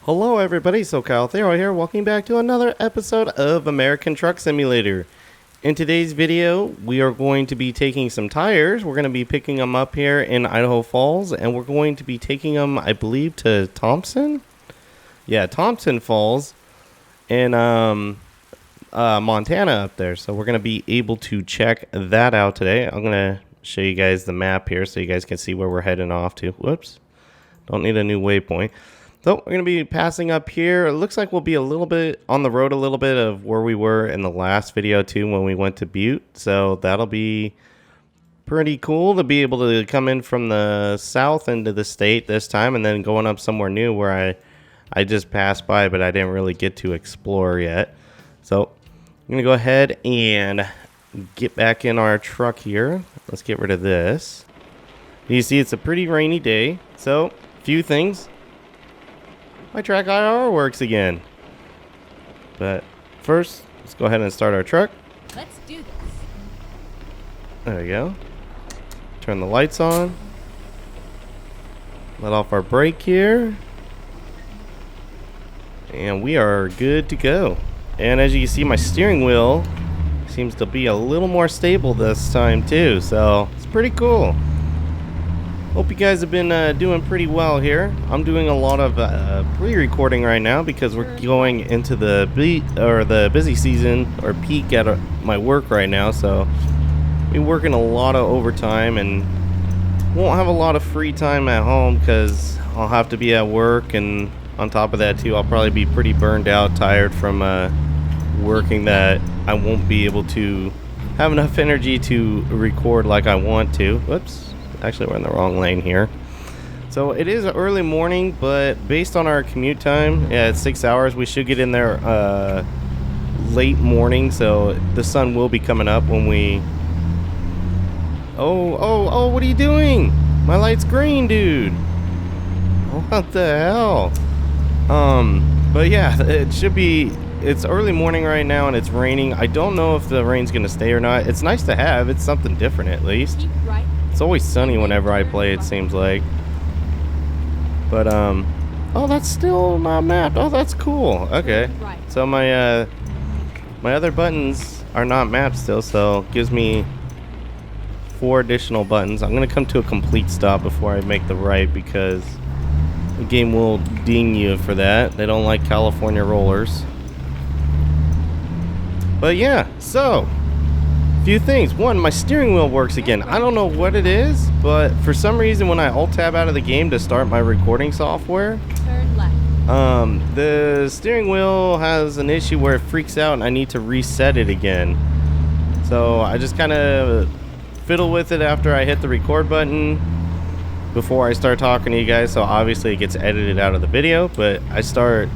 Hello everybody, SoCalthero here, welcome back to another episode of American Truck Simulator. In today's video, we are going to be taking some tires. We're going to be picking them up here in Idaho Falls, and we're going to be taking them, I believe, to Thompson? Yeah, Thompson Falls in Montana up there. So we're going to be able to check that out today. I'm going to show you guys the map here so you guys can see where we're heading off to. Whoops, don't need a new waypoint. So we're going to be passing up here. It looks like we'll be a little bit on the road, a little bit of where we were in the last video too when we went to Butte. So that'll be pretty cool to be able to come in from the south into the state this time and then going up somewhere new where I just passed by, but I didn't really get to explore yet. So I'm going to go ahead and get back in our truck here. Let's get rid of this. You see it's a pretty rainy day. So a few things. My track IR works again. But first, let's go ahead and start our truck. Let's do this. There we go. Turn the lights on. Let off our brake here. And we are good to go. And as you can see, my steering wheel seems to be a little more stable this time too. So it's pretty cool. Hope you guys have been doing pretty well here. I'm doing a lot of pre-recording right now because we're going into the busy season or peak at my work right now. So we're working a lot of overtime and won't have a lot of free time at home because I'll have to be at work, and on top of that too, I'll probably be pretty burned out, tired from working, that I won't be able to have enough energy to record like I want to. Whoops. Actually, we're in the wrong lane here. So it is early morning, but based on our commute time, yeah, it's 6 hours. We should get in there late morning, so the sun will be coming up when we... Oh, what are you doing? My light's green, dude. What the hell? But yeah, it should be... It's early morning right now, and it's raining. I don't know if the rain's going to stay or not. It's nice to have. It's something different, at least. Keep right. It's always sunny whenever I play, it seems like. But, oh, that's still not mapped. Oh, that's cool. Okay. So my other buttons are not mapped still, so it gives me 4 additional buttons. I'm going to come to a complete stop before I make the right because the game will ding you for that. They don't like California rollers. But yeah, so... few things. One, my steering wheel works again. I don't know what it is, but for some reason when I alt tab out of the game to start my recording software, Turn left. the steering wheel has an issue where it freaks out and I need to reset it again. So I just kind of fiddle with it after I hit the record button before I start talking to you guys. So obviously it gets edited out of the video, but I start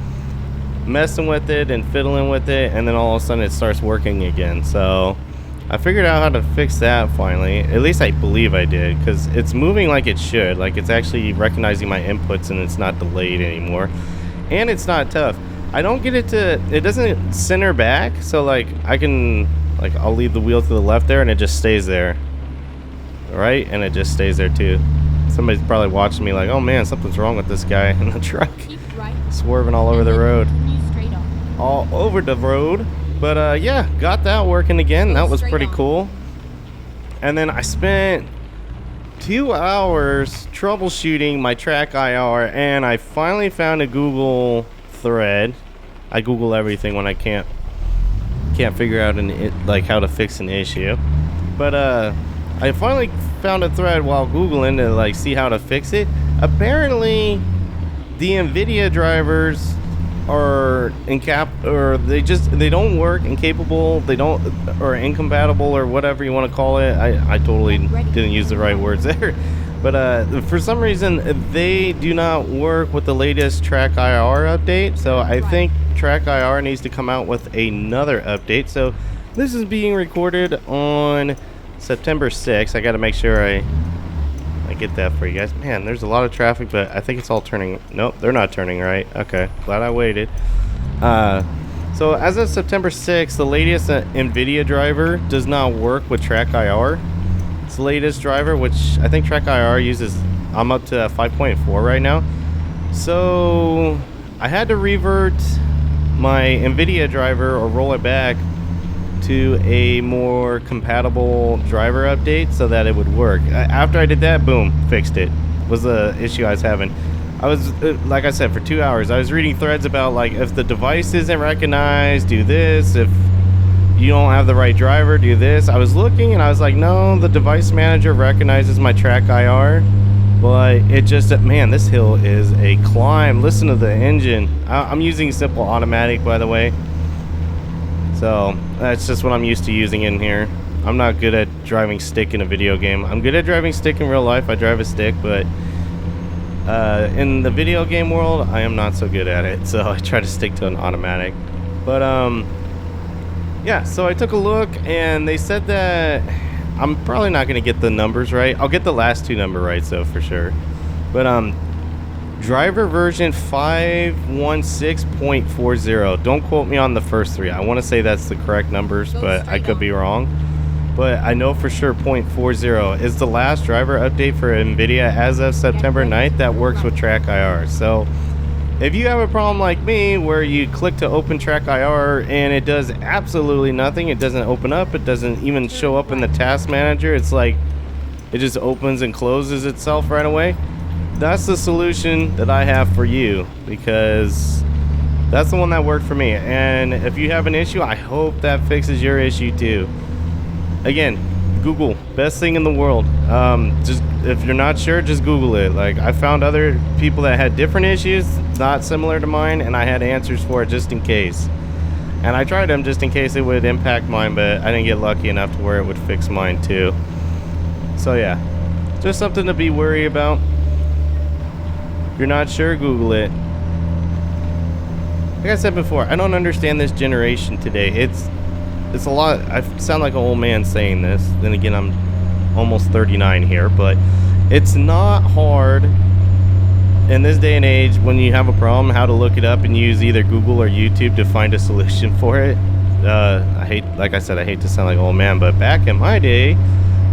messing with it and fiddling with it, and then all of a sudden it starts working again. So I figured out how to fix that finally. At least I believe I did, because it's moving like it should. Like, it's actually recognizing my inputs and it's not delayed anymore. And it's not tough. I don't get it to... It doesn't center back, so like I can... Like, I'll leave the wheel to the left there and it just stays there. Right? And it just stays there too. Somebody's probably watching me like, oh man, something's wrong with this guy in the truck. Keep right. Swerving all over the road. Continue straight on. All over the road. But yeah, got that working again. That was pretty cool. And then I spent 2 hours troubleshooting my track IR, and I finally found a Google thread. I Google everything when I can't figure out like how to fix an issue. But I finally found a thread while Googling to like see how to fix it. Apparently, the NVIDIA drivers are they don't work, incapable, they don't, or incompatible, or whatever you want to call it. I totally didn't use the right words there, but for some reason they do not work with the latest track IR update. So I think track IR needs to come out with another update. So this is being recorded on September 6th. I got to make sure I get that for you guys. Man, there's a lot of traffic, but I think it's all turning. Nope, they're not turning right. Okay, glad I waited. So as of September 6th, the latest NVIDIA driver does not work with track IR. It's the latest driver, which I think track IR uses. I'm up to 5.4 right now. So I had to revert my NVIDIA driver or roll it back to a more compatible driver update so that it would work. After I did that, boom, fixed it. Was the issue I was having. I was, like I said, for 2 hours, I was reading threads about, like, if the device isn't recognized, do this. If you don't have the right driver, do this. I was looking and I was like, no, the device manager recognizes my track IR. But it just, man, this hill is a climb. Listen to the engine. I'm using simple automatic, by the way. So that's just what I'm used to using in here. I'm not good at driving stick in a video game. I'm good at driving stick in real life. I drive a stick, but in the video game world, I am not so good at it. So I try to stick to an automatic. But yeah, so I took a look and they said that I'm probably not going to get the numbers right. I'll get the last 2 number right, so for sure. But driver version 516.40. Don't quote me on the first 3. I want to say that's the correct numbers, but I could be wrong. But I know for sure 0.40 is the last driver update for NVIDIA as of September 9th that works with track IR. So if you have a problem like me where you click to open track IR and it does absolutely nothing, it doesn't open up, it doesn't even show up in the task manager, it's like it just opens and closes itself right away, that's the solution that I have for you, because that's the one that worked for me. And if you have an issue, I hope that fixes your issue too. Again, Google, best thing in the world. Just if you're not sure, just Google it. Like, I found other people that had different issues not similar to mine, and I had answers for it just in case. And I tried them just in case it would impact mine, but I didn't get lucky enough to where it would fix mine too. So yeah, just something to be worried about. If you're not sure, Google it. Like I said before, I don't understand this generation today. It's a lot. I sound like an old man saying this. Then again, I'm almost 39 here, but it's not hard in this day and age when you have a problem how to look it up and use either Google or YouTube to find a solution for it. Like I said, I hate to sound like an old man, but back in my day,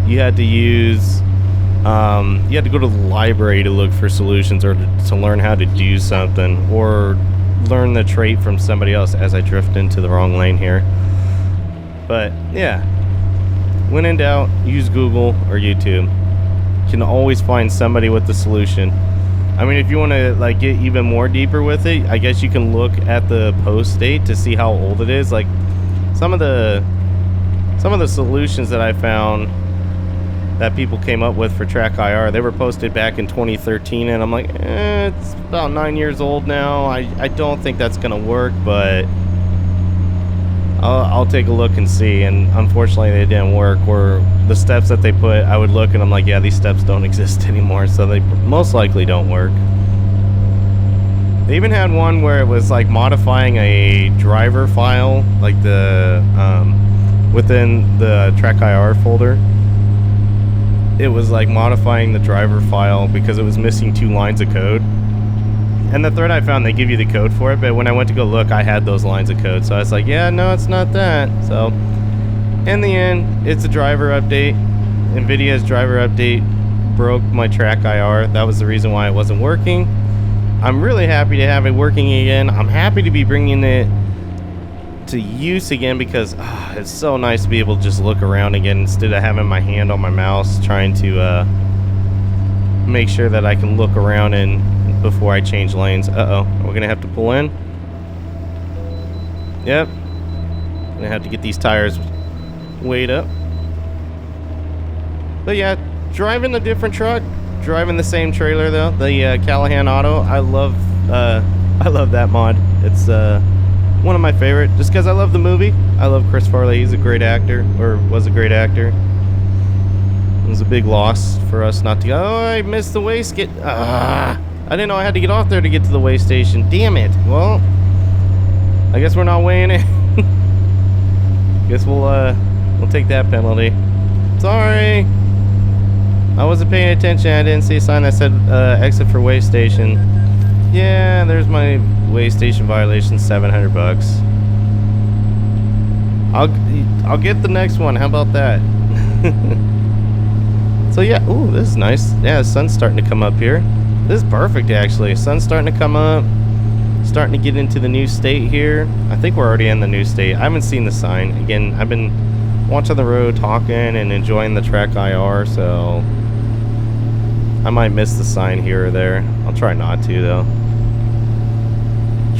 you had to use, you had to go to the library to look for solutions or to learn how to do something or learn the trait from somebody else. As I drift into the wrong lane here. But yeah, when in doubt, use Google or YouTube. You can always find somebody with the solution. I mean, if you want to like get even more deeper with it, I guess you can look at the post date to see how old it is. Like some of the solutions that I found that people came up with for track IR, they were posted back in 2013, and I'm like, it's about 9 years old now. I don't think that's gonna work, but I'll take a look and see. And unfortunately they didn't work, or the steps that they put, I would look and I'm like, yeah, these steps don't exist anymore, so they most likely don't work. They even had one where it was like modifying a driver file, like the within the track IR folder. It was like modifying the driver file because it was missing 2 lines of code. And the thread I found, they give you the code for it, but when I went to go look, I had those lines of code. So I was like, yeah, no, it's not that. So in the end, it's a driver update. NVIDIA's driver update broke my track IR. That was the reason why it wasn't working. I'm really happy to have it working again. I'm happy to be bringing it to use again because it's so nice to be able to just look around again instead of having my hand on my mouse trying to make sure that I can look around and before I change lanes. We're gonna have to pull in. Yep, gonna have to get these tires weighed up. But yeah, driving a different truck, driving the same trailer though, the Callahan Auto. I love that mod. It's one of my favorite, just because I love the movie. I love Chris Farley. He's a great actor, or was a great actor. It was a big loss for us not to go. Oh, I missed the weigh skid. I didn't know I had to get off there to get to the weigh station. Damn it. Well, I guess we're not weighing it. Guess we'll take that penalty. Sorry. I wasn't paying attention. I didn't see a sign that said exit for weigh station. Yeah, there's my weigh station violation, $700. I'll get the next one. How about that? So yeah, ooh, this is nice. Yeah, the sun's starting to come up here. This is perfect actually. Sun's starting to come up. starting to get into the new state here. I think we're already in the new state. I haven't seen the sign. Again, I've been watching the road, talking, and enjoying the track IR, so I might miss the sign here or there. I'll try not to, though.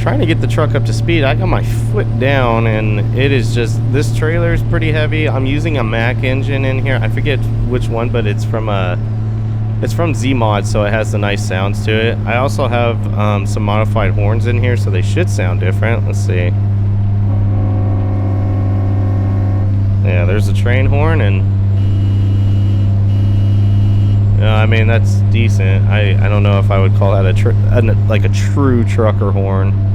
Trying to get the truck up to speed. I got my foot down, and it is just, this trailer is pretty heavy. I'm using a Mac engine in here. I forget which one, but it's from Z-Mod, so it has the nice sounds to it. I also have some modified horns in here, so they should sound different. Let's see. Yeah, there's a train horn, and I mean, that's decent. I don't know if I would call that like a true trucker horn.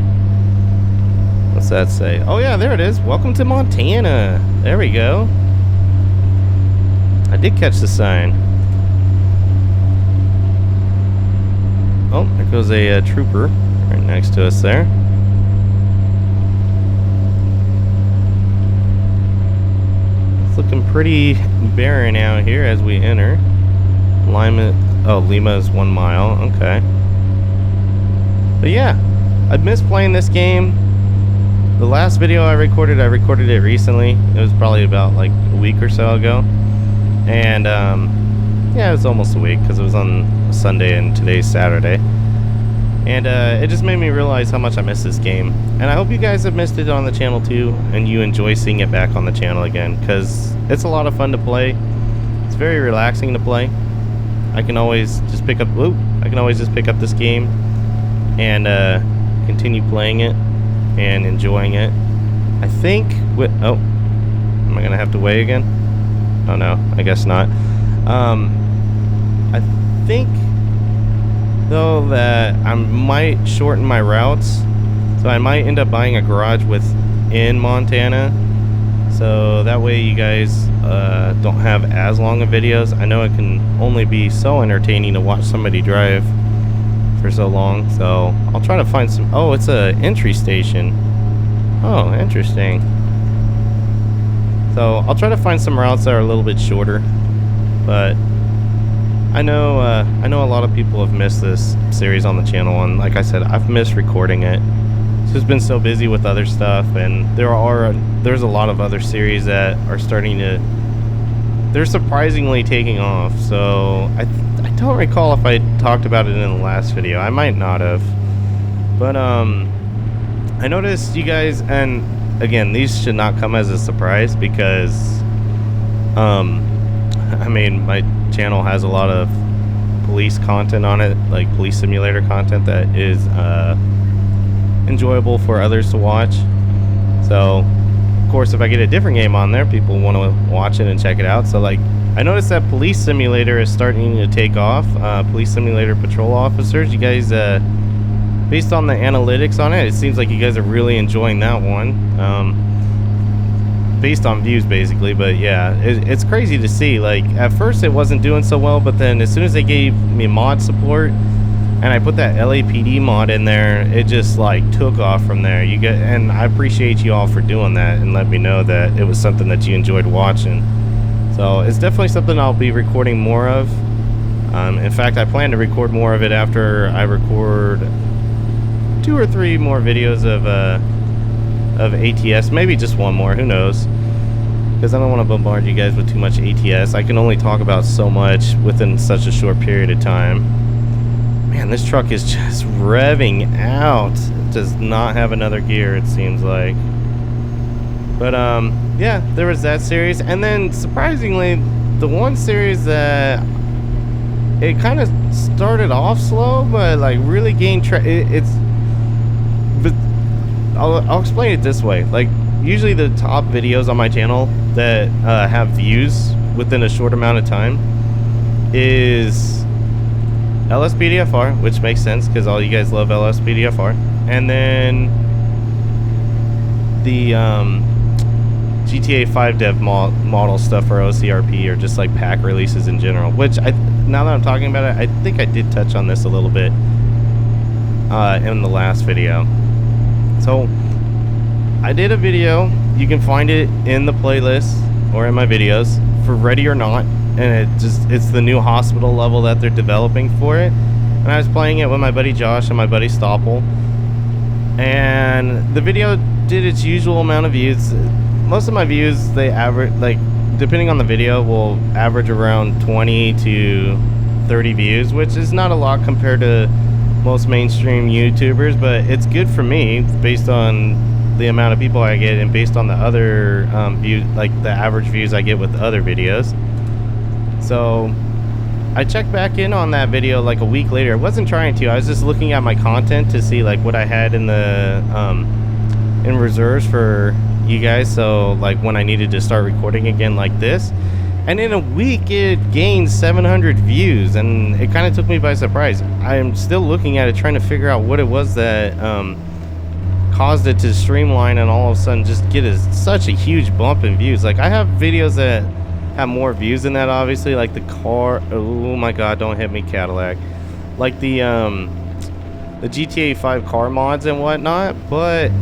What's that say? Oh yeah, there it is. Welcome to Montana. There we go. I did catch the sign. Oh, there goes a trooper right next to us there. It's looking pretty barren out here as we enter. Lima is 1 mile. Okay. But yeah, I missed playing this game. The last video I recorded it recently. It was probably about like a week or so ago. And yeah, it was almost a week because it was on a Sunday and today's Saturday. And it just made me realize how much I miss this game. And I hope you guys have missed it on the channel too, and you enjoy seeing it back on the channel again, because it's a lot of fun to play. It's very relaxing to play. I can always just pick up this game and continue playing it and enjoying it. I think am I gonna have to weigh again? Oh no, I guess not. I think though that I might shorten my routes, so I might end up buying a garage within Montana, so that way you guys don't have as long of videos. I know it can only be so entertaining to watch somebody drive for so long, so I'll try to find some. Oh, it's a entry station. Oh, interesting. So I'll try to find some routes that are a little bit shorter, but I know a lot of people have missed this series on the channel, and like I said, I've missed recording it. It's just been so busy with other stuff, and there's a lot of other series that are they're surprisingly taking off. So I don't recall if I talked about it in the last video. I might not have, but I noticed you guys, and again, these should not come as a surprise because I mean, my channel has a lot of police content on it, like police simulator content that is enjoyable for others to watch. So of course, if I get a different game on there, people want to watch it and check it out. So like, I noticed that Police Simulator is starting to take off. Police Simulator Patrol Officers, you guys, based on the analytics on it, it seems like you guys are really enjoying that one. Based on views basically, but yeah, it's crazy to see. Like, at first it wasn't doing so well, but then as soon as they gave me mod support and I put that LAPD mod in there, it just like took off from there. And I appreciate you all for doing that and let me know that it was something that you enjoyed watching. So it's definitely something I'll be recording more of. In fact, I plan to record more of it after I record 2 or 3 more videos of ATS, maybe just one more, who knows, because I don't want to bombard you guys with too much ATS. I can only talk about so much within such a short period of time. Man, this truck is just revving out. It does not have another gear, it seems like. But yeah, there was that series, and then surprisingly, the one series that it kind of started off slow, but like really gained I'll explain it this way. Like, usually the top videos on my channel that have views within a short amount of time is LSPDFR, which makes sense because all you guys love LSPDFR, and then the GTA 5 dev model stuff for OCRP, or just like pack releases in general, which now that I'm talking about it, I think I did touch on this a little bit in the last video. So I did a video, you can find it in the playlist or in my videos, for Ready or Not, and it's the new hospital level that they're developing for it. And I was playing it with my buddy Josh and my buddy Stoppel, and the video did its usual amount of views. Most of my views, they average, like, depending on the video, will average around 20 to 30 views, which is not a lot compared to most mainstream YouTubers, but it's good for me based on the amount of people I get and based on the other views, like the average views I get with other videos. So I checked back in on that video like a week later. I wasn't trying to. I was just looking at my content to see like what I had in the in reserves for you guys. So like when I needed to start recording again like this. And in a week, it gained 700 views, and it kind of took me by surprise. I am still looking at it, trying to figure out what it was that caused it to streamline and all of a sudden just get such a huge bump in views. Like, I have videos that have more views than that, obviously, like the car. Oh my God, don't hit me, Cadillac. Like the GTA 5 car mods and whatnot, but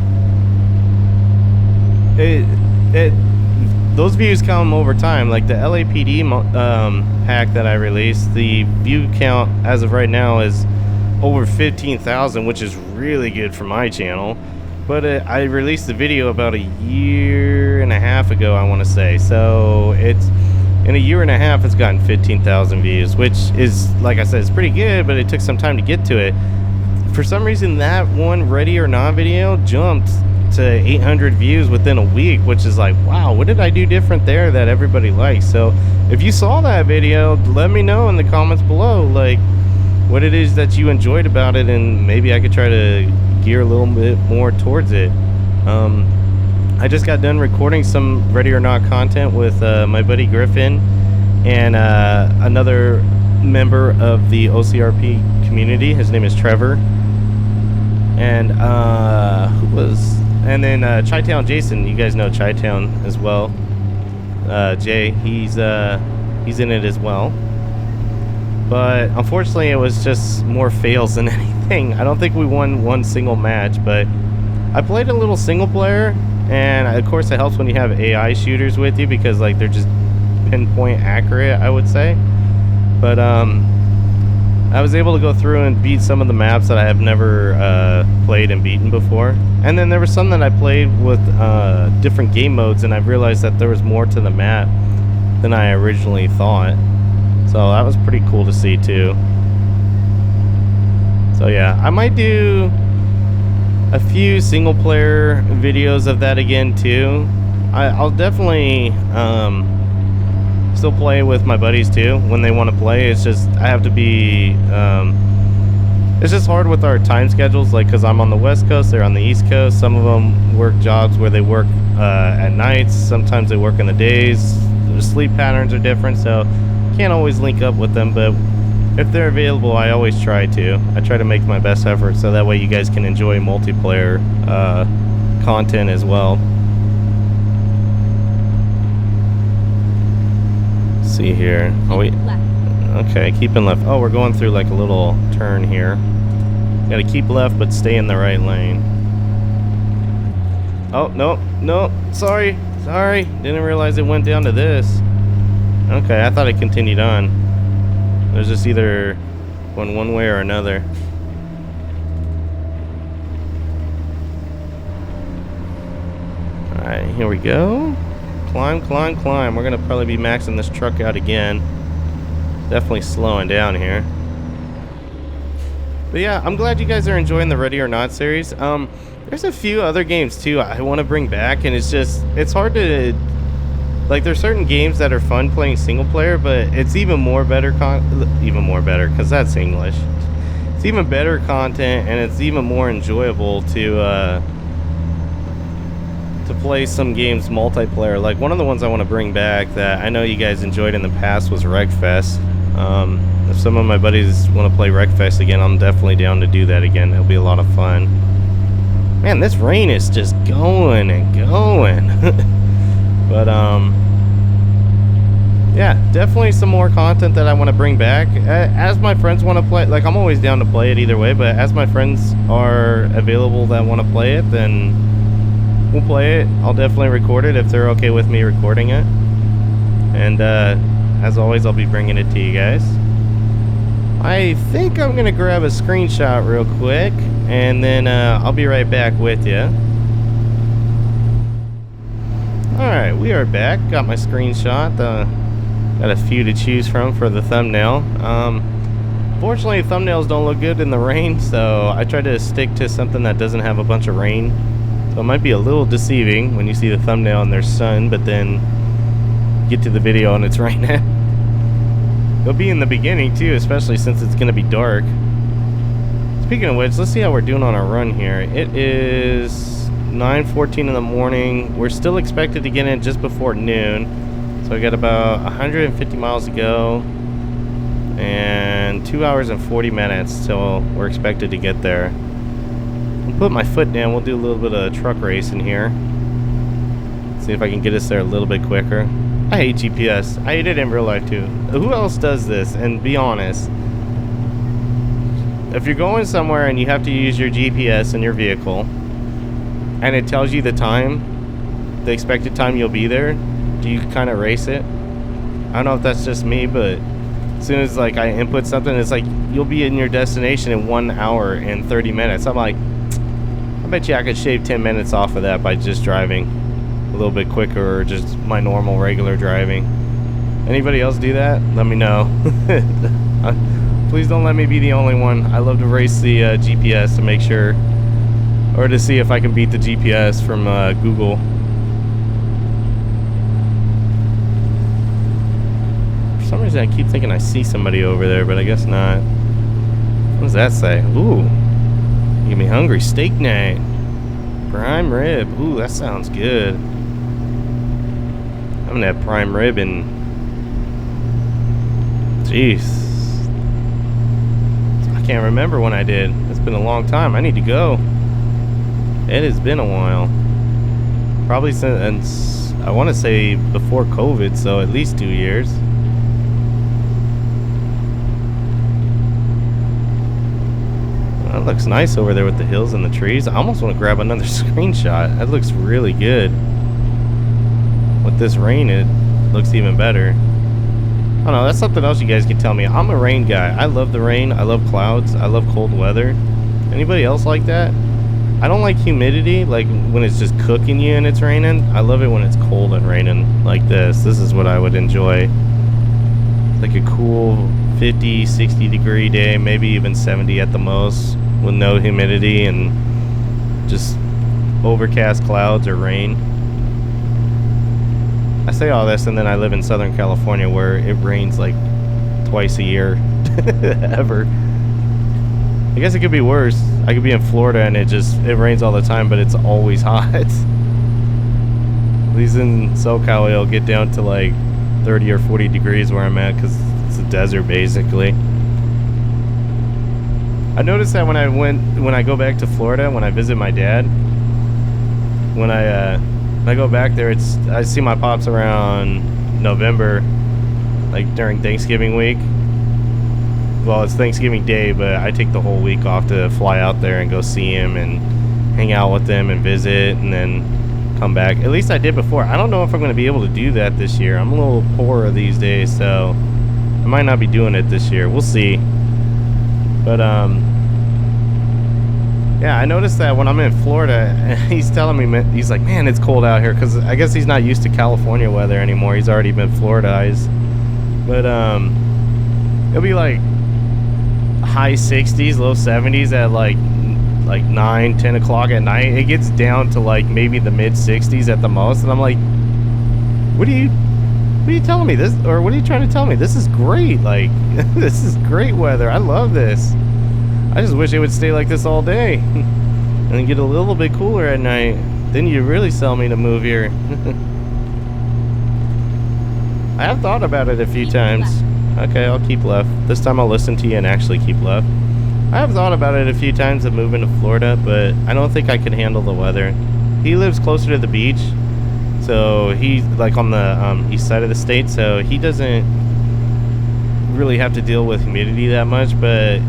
those views come over time. Like the LAPD hack that I released, the view count as of right now is over 15,000, which is really good for my channel. But I released the video about a year and a half ago, I want to say. So it's in a year and a half, it's gotten 15,000 views, which is, like I said, it's pretty good. But it took some time to get to it. For some reason, that one Ready or Not video jumped to 800 views within a week, which is like, wow, what did I do different there that everybody likes? So if you saw that video, let me know in the comments below, like, what it is that you enjoyed about it, and maybe I could try to gear a little bit more towards it. I just got done recording some Ready or Not content with my buddy Griffin and another member of the OCRP community. His name is Trevor. And and then Chi-Town Jason, you guys know Chi-Town as well. Jay, he's in it as well. But unfortunately, it was just more fails than anything. I don't think we won one single match, but I played a little single player, and of course it helps when you have AI shooters with you, because like they're just pinpoint accurate, I would say. But I was able to go through and beat some of the maps that I have never played and beaten before. And then there were some that I played with different game modes, and I realized that there was more to the map than I originally thought. So that was pretty cool to see too. So yeah, I might do a few single player videos of that again too. I'll definitely still play with my buddies too when they want to play. It's just I have to be it's just hard with our time schedules, like, because I'm on the West Coast, they're on the East Coast. Some of them work jobs where they work at nights, sometimes they work in the days. Their sleep patterns are different, so can't always link up with them. But if they're available, I always try to. I try to make my best effort so that way you guys can enjoy multiplayer content as well. See here. Oh wait. Okay, keeping left. Oh, we're going through like a little turn here. Gotta keep left, but stay in the right lane. Oh, no, sorry. Didn't realize it went down to this. Okay, I thought it continued on. There's just either going one way or another. Alright, here we go. Climb. We're gonna probably be maxing this truck out again. Definitely slowing down here. But yeah, I'm glad you guys are enjoying the Ready or Not series. There's a few other games too I want to bring back, and it's hard to, like, there's certain games that are fun playing single player, but it's even better because that's English. It's even better content, and it's even more enjoyable to play some games multiplayer. Like one of the ones I want to bring back that I know you guys enjoyed in the past was Wreckfest. If some of my buddies want to play Wreckfest again, I'm definitely down to do that again. It'll be a lot of fun. Man, this rain is just going and going. But yeah, definitely some more content that I want to bring back. As my friends want to play, like, I'm always down to play it either way, but as my friends are available that want to play it, then we'll play it. I'll definitely record it if they're okay with me recording it. And as always, I'll be bringing it to you guys. I think I'm gonna grab a screenshot real quick, and then I'll be right back with you. Alright, we are back. Got my screenshot. Got a few to choose from for the thumbnail. Fortunately, thumbnails don't look good in the rain, so I try to stick to something that doesn't have a bunch of rain. So it might be a little deceiving when you see the thumbnail and there's sun, but then get to the video and it's raining. It'll be in the beginning too, especially since it's going to be dark. Speaking of which, let's see how we're doing on our run here. It is 9:14 in the morning. We're still expected to get in just before noon. So I got about 150 miles to go. And 2 hours and 40 minutes till we're expected to get there. I'll put my foot down. We'll do a little bit of truck racing here. See if I can get us there a little bit quicker. I hate GPS. I hate it in real life too. Who else does this? And be honest. If you're going somewhere and you have to use your GPS in your vehicle, and it tells you the time, the expected time you'll be there, do you kind of race it? I don't know if that's just me, but as soon as like I input something, it's like you'll be in your destination in 1 hour and 30 minutes. I'm like, I bet you I could shave 10 minutes off of that by just driving a little bit quicker, or just my normal regular driving. Anybody else do that? Let me know. Please don't let me be the only one. I love to race the GPS to make sure, or to see if I can beat the GPS from Google. For some reason I keep thinking I see somebody over there, but I guess not. What does that say? Ooh, you get me hungry. Steak night, prime rib. Ooh, that sounds good. I'm gonna have prime rib and jeez, I can't remember when I did. It's been a long time. I need to go. It has been a while. Probably since, I want to say before COVID, so at least 2 years. That looks nice over there with the hills and the trees. I almost want to grab another screenshot. That looks really good. With this rain, it looks even better. I don't know, that's something else you guys can tell me. I'm a rain guy. I love the rain. I love clouds. I love cold weather. Anybody else like that? I don't like humidity, like when it's just cooking you and it's raining. I love it when it's cold and raining like this. This is what I would enjoy. Like a cool 50, 60 degree day, maybe even 70 at the most, with no humidity and just overcast clouds or rain. I say all this and then I live in Southern California where it rains like twice a year. Ever. I guess it could be worse. I could be in Florida and it rains all the time, but it's always hot. At least in SoCal it'll get down to like 30 or 40 degrees where I'm at, because it's a desert basically. I noticed that when I go back to Florida, when I visit my dad, when I go back there, I see my pops around November, like during Thanksgiving week. Well, it's Thanksgiving Day, but I take the whole week off to fly out there and go see him and hang out with them and visit, and then come back. At least I did before. I don't know if I'm going to be able to do that this year. I'm a little poorer these days, so I might not be doing it this year. We'll see. But yeah, I noticed that when I'm in Florida, he's telling me, he's like, man, it's cold out here, because I guess he's not used to California weather anymore. He's already been Floridized. But it'll be like high 60s, low 70s at like 9, 10 o'clock at night. It gets down to like maybe the mid 60s at the most, and I'm like, what are you telling me this, or what are you trying to tell me? This is great. Like, this is great weather. I love this. I just wish it would stay like this all day and then get a little bit cooler at night. Then you really sell me to move here. I have thought about it a few times. Okay, I'll keep left. This time I'll listen to you and actually keep left. I have thought about it a few times of moving to Florida, but I don't think I could handle the weather. He lives closer to the beach, so he's like on the east side of the state, so he doesn't really have to deal with humidity that much. But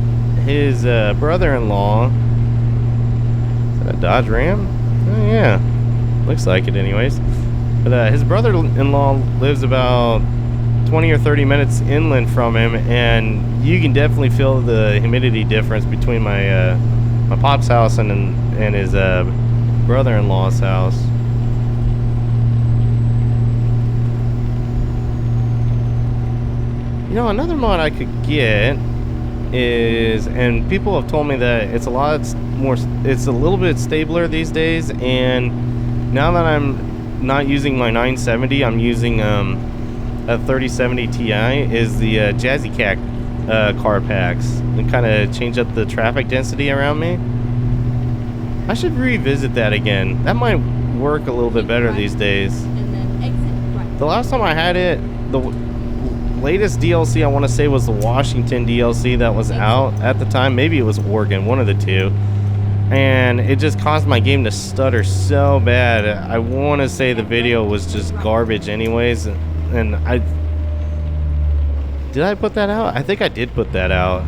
his brother-in-law, is that a Dodge Ram? Oh yeah, looks like it anyways. But his brother-in-law lives about 20 or 30 minutes inland from him, and you can definitely feel the humidity difference between my my pop's house and his brother-in-law's house. You know, another mod I could get is, and people have told me that it's a lot more, it's a little bit stabler these days, and now that I'm not using my 970, I'm using a 3070 Ti, is the Jazzy Cat car packs, and kind of change up the traffic density around me. I should revisit that again. That might work a little bit better these days. And then exit right. The last time I had it, the latest DLC I want to say was the Washington DLC that was out at the time. Maybe it was Oregon, one of the two. And it just caused my game to stutter so bad. I want to say the video was just garbage anyways. And did I put that out? I think I did put that out.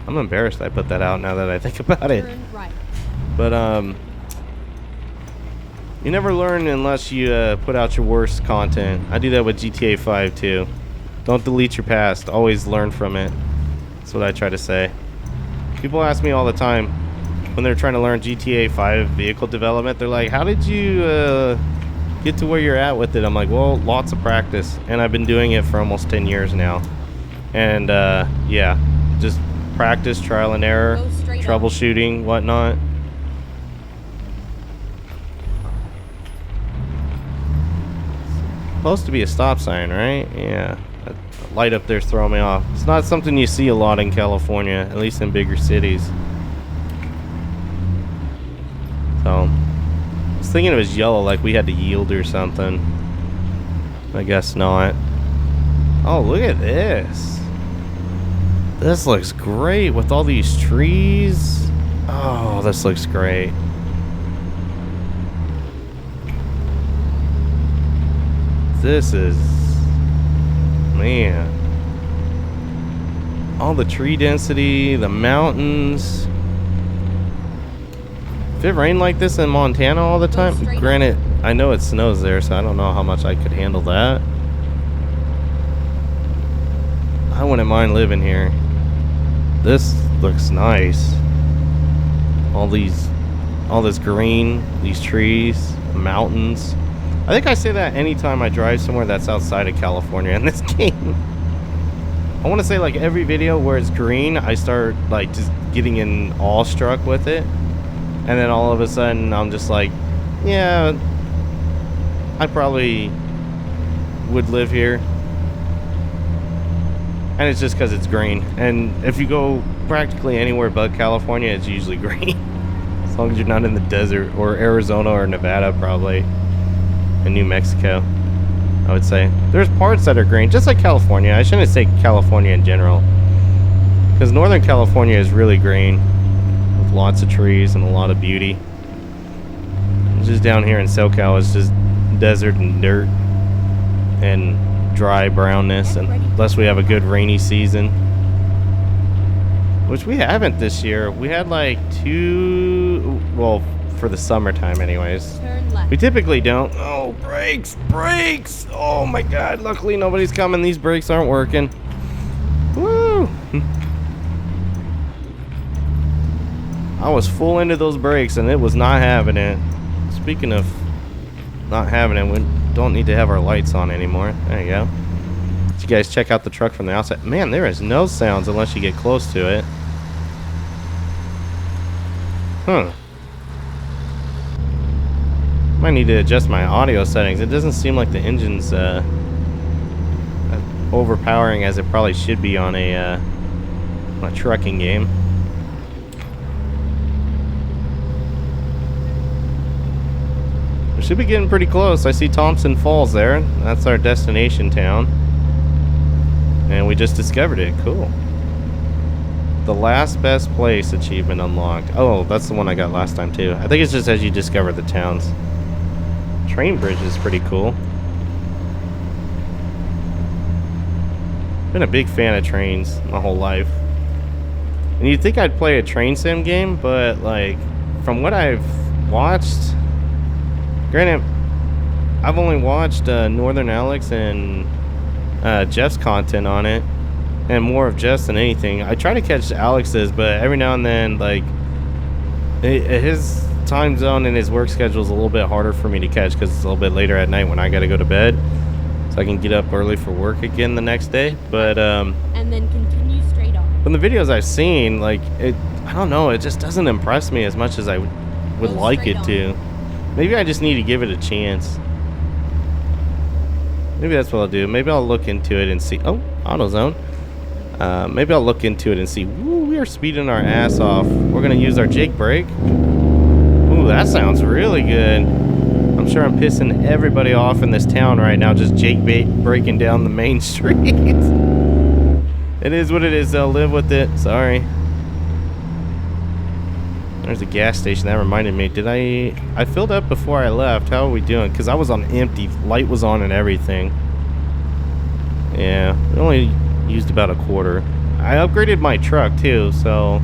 I'm embarrassed I put that out now that I think about it. Turn right. But you never learn unless you put out your worst content. I do that with GTA 5 too. Don't delete your past. Always learn from it. That's what I try to say. People ask me all the time when they're trying to learn GTA 5 vehicle development. They're like, how did you get to where you're at with it? I'm like, well, lots of practice. And I've been doing it for almost 10 years now. And yeah, just practice, trial and error, troubleshooting, whatnot. Supposed to be a stop sign, right? Yeah. That light up there's throwing me off. It's not something you see a lot in California, at least in bigger cities. So, I was thinking it was yellow, like we had to yield or something. I guess not. Oh, look at this. This looks great with all these trees. Oh, this looks great. This is, man, all the tree density, the mountains. If it rained like this in Montana all the time, granted, I know it snows there, so I don't know how much I could handle that. I wouldn't mind living here. This looks nice. All this green, these trees, mountains. I think I say that anytime I drive somewhere that's outside of California in this game. I want to say like every video where it's green, I start like just getting in awestruck with it. And then all of a sudden I'm just like, yeah, I probably would live here. And it's just because it's green. And if you go practically anywhere but California, it's usually green. As long as you're not in the desert or Arizona or Nevada, probably. In New Mexico, I would say. There's parts that are green, just like California. I shouldn't say California in general, because Northern California is really green with lots of trees and a lot of beauty. Just down here in SoCal, it's just desert and dirt and dry brownness, unless we have a good rainy season, which we haven't this year. We had like two, well, for the summertime anyways. Turn left. We typically don't. Oh, brakes! Oh my god, luckily nobody's coming. These brakes aren't working. Woo! I was full into those brakes and it was not having it. Speaking of not having it, we don't need to have our lights on anymore. There you go. Did you guys check out the truck from the outside? Man, there is no sounds unless you get close to it. Huh. Might need to adjust my audio settings. It doesn't seem like the engine's overpowering as it probably should be on a trucking game. We should be getting pretty close. I see Thompson Falls there. That's our destination town. And we just discovered it. Cool. The last best place achievement unlocked. Oh, that's the one I got last time too. I think it's just as you discover the towns. Train bridge is pretty cool. Been a big fan of trains my whole life. And you'd think I'd play a train sim game, but like from what I've watched, granted, I've only watched Northern Alex and Jeff's content on it, and more of Jeff's than anything. I try to catch Alex's, but every now and then, like, his time zone and his work schedule is a little bit harder for me to catch because it's a little bit later at night when I got to go to bed, so I can get up early for work again the next day. But and then continue straight on. from the videos I've seen, like, I don't know, it just doesn't impress me as much as I would like it to. Maybe I just need to give it a chance. Maybe that's what I'll do. Maybe I'll look into it and see. Oh, AutoZone. Maybe I'll look into it and see. Woo, we are speeding our ass off. We're going to use our Jake brake. Ooh, that sounds really good. I'm sure I'm pissing everybody off in this town right now, just Jake braking down the main street. It is what it is. I'll live with it. Sorry. There's a gas station. That reminded me. I filled up before I left. How are we doing? Because I was on empty. Light was on and everything. Yeah. We only used about a quarter. I upgraded my truck too. So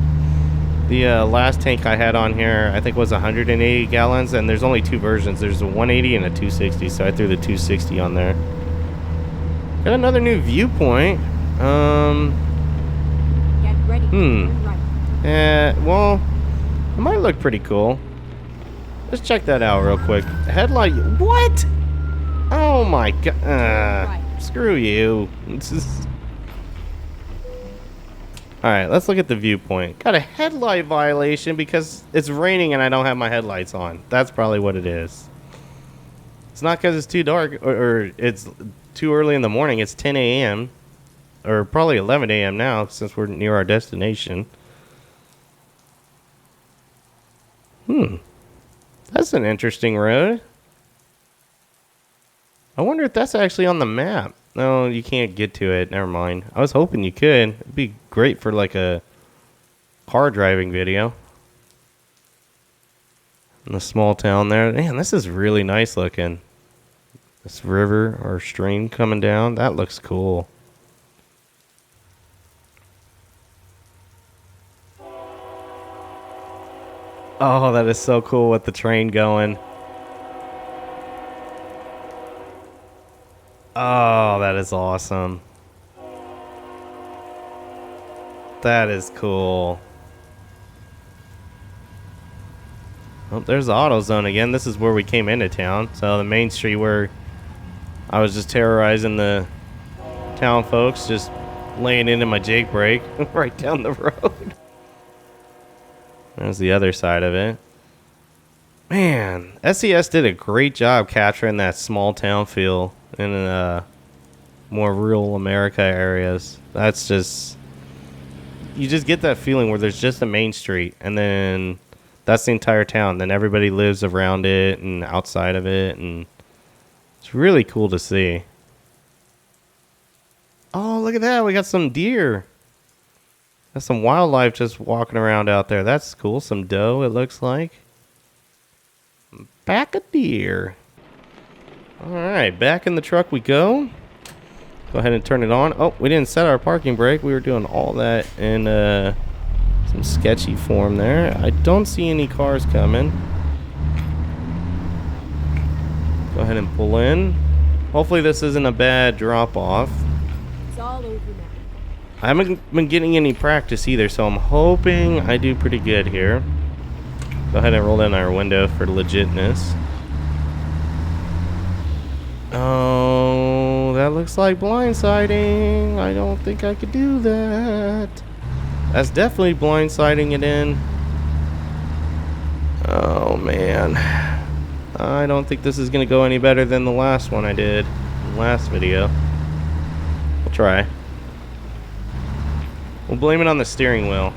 the last tank I had on here, I think was 180 gallons. And there's only two versions. There's a 180 and a 260. So I threw the 260 on there. Got another new viewpoint. Get ready to turn right. Well, it might look pretty cool. Let's check that out real quick. Headlight. What? Oh my god. Right. Screw you. Alright, let's look at the viewpoint. Got a headlight violation because it's raining and I don't have my headlights on. That's probably what it is. It's not because it's too dark or it's too early in the morning. It's 10 a.m. Or probably 11 a.m. now since we're near our destination. That's an interesting road. I wonder if that's actually on the map. No, you can't get to it. Never mind. I was hoping you could. It'd be great for like a car driving video. In the small town there. Man, this is really nice looking. This river or stream coming down. That looks cool. Oh, that is so cool with the train going. Oh, that is awesome. That is cool. Oh, there's the AutoZone again. This is where we came into town. So the main street where I was just terrorizing the town folks, just laying into my Jake brake right down the road. There's the other side of it. Man, SES did a great job capturing that small town feel in more rural America areas. That's just... You just get that feeling where there's just a main street, and then that's the entire town. Then everybody lives around it and outside of it, and it's really cool to see. Oh, look at that. We got some deer. Got some wildlife just walking around out there. That's cool. Some doe, it looks like. Back of deer. Alright, back in the truck we go. Go ahead and turn it on. Oh, we didn't set our parking brake. We were doing all that in some sketchy form there. I don't see any cars coming. Go ahead and pull in. Hopefully this isn't a bad drop off. It's all over now. I haven't been getting any practice either, so I'm hoping I do pretty good here. Go ahead and roll down our window for legitness. Oh, that looks like blindsiding. I don't think I could do that. That's definitely blindsiding it in. Oh, man. I don't think this is going to go any better than the last one I did. The last video. We'll try. We'll blame it on the steering wheel.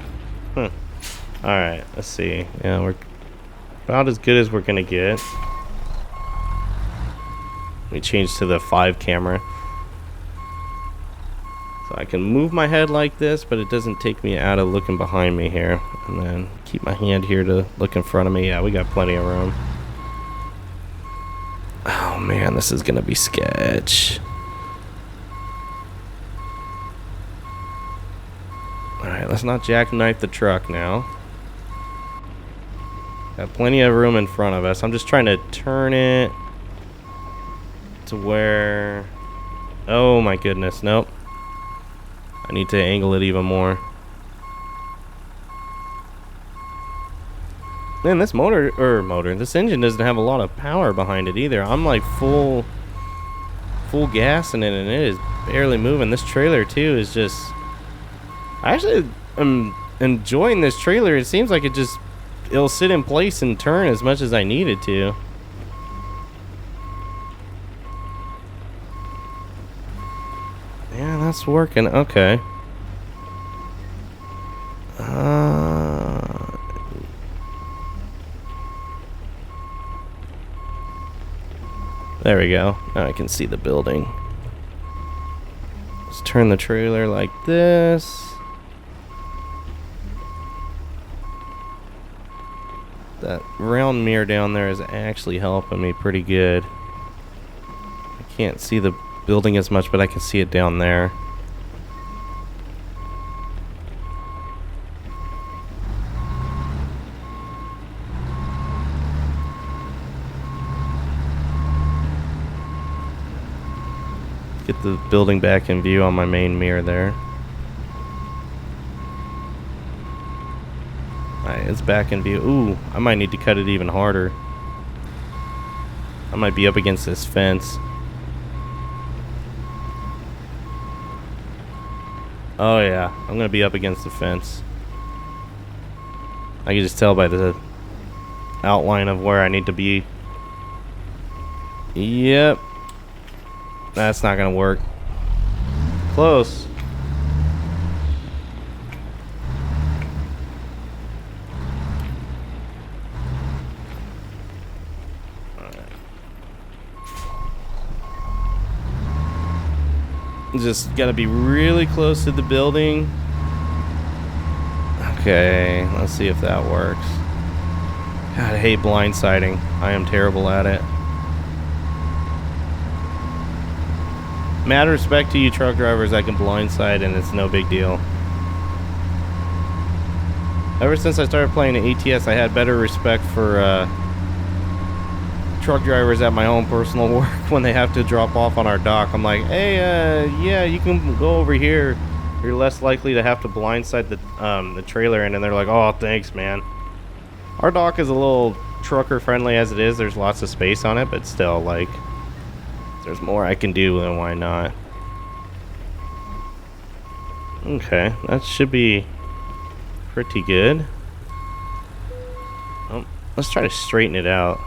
Alright, let's see. Yeah, we're about as good as we're gonna get. We change to the 5 camera. So I can move my head like this, but it doesn't take me out of looking behind me here. And then keep my hand here to look in front of me. Yeah, we got plenty of room. Oh man, this is gonna be sketch. Alright, let's not jackknife the truck now. Got plenty of room in front of us. I'm just trying to turn it to where Oh my goodness, nope. I need to angle it even more. Man, this this engine doesn't have a lot of power behind it either. I'm like full gas in it, and it is barely moving. This trailer too is just, I actually am enjoying this trailer. It seems like it'll sit in place and turn as much as I need it to. Yeah, that's working. Okay. There we go. Now I can see the building. Let's turn the trailer like this. That round mirror down there is actually helping me pretty good. I can't see the building as much, but I can see it down there. Get the building back in view on my main mirror there. Alright, it's back in view. Ooh, I might need to cut it even harder. I might be up against this fence. Oh yeah, I'm gonna be up against the fence. I can just tell by the outline of where I need to be. Yep. That's not gonna work. Close. Just gotta be really close to the building. Okay, let's see if that works. God, I hate blindsiding. I am terrible at it. Mad respect to you truck drivers that can blindside and it's no big deal. Ever since I started playing the ATS, I had better respect for truck drivers at my own personal work when they have to drop off on our dock. I'm like, hey, yeah, you can go over here. You're less likely to have to blindside the trailer in, and they're like, oh, thanks, man. Our dock is a little trucker friendly as it is. There's lots of space on it, but still, like, if there's more I can do, then why not? Okay, that should be pretty good. Oh, let's try to straighten it out.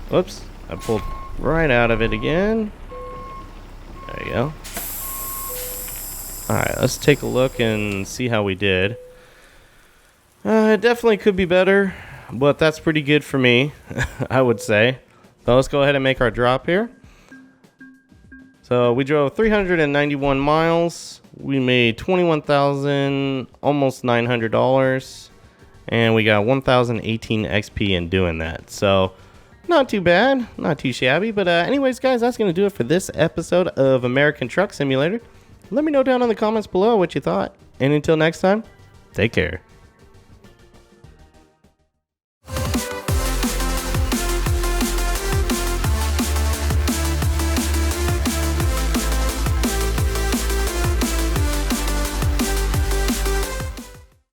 Whoops, I pulled right out of it again. There you go. Alright, let's take a look and see how we did. It definitely could be better, but that's pretty good for me, I would say. So let's go ahead and make our drop here. So we drove 391 miles. We made $21,000, almost $900, and we got 1,018 XP in doing that. So not too bad, not too shabby. But anyways, guys, that's going to do it for this episode of American Truck Simulator. Let me know down in the comments below what you thought. And until next time, take care.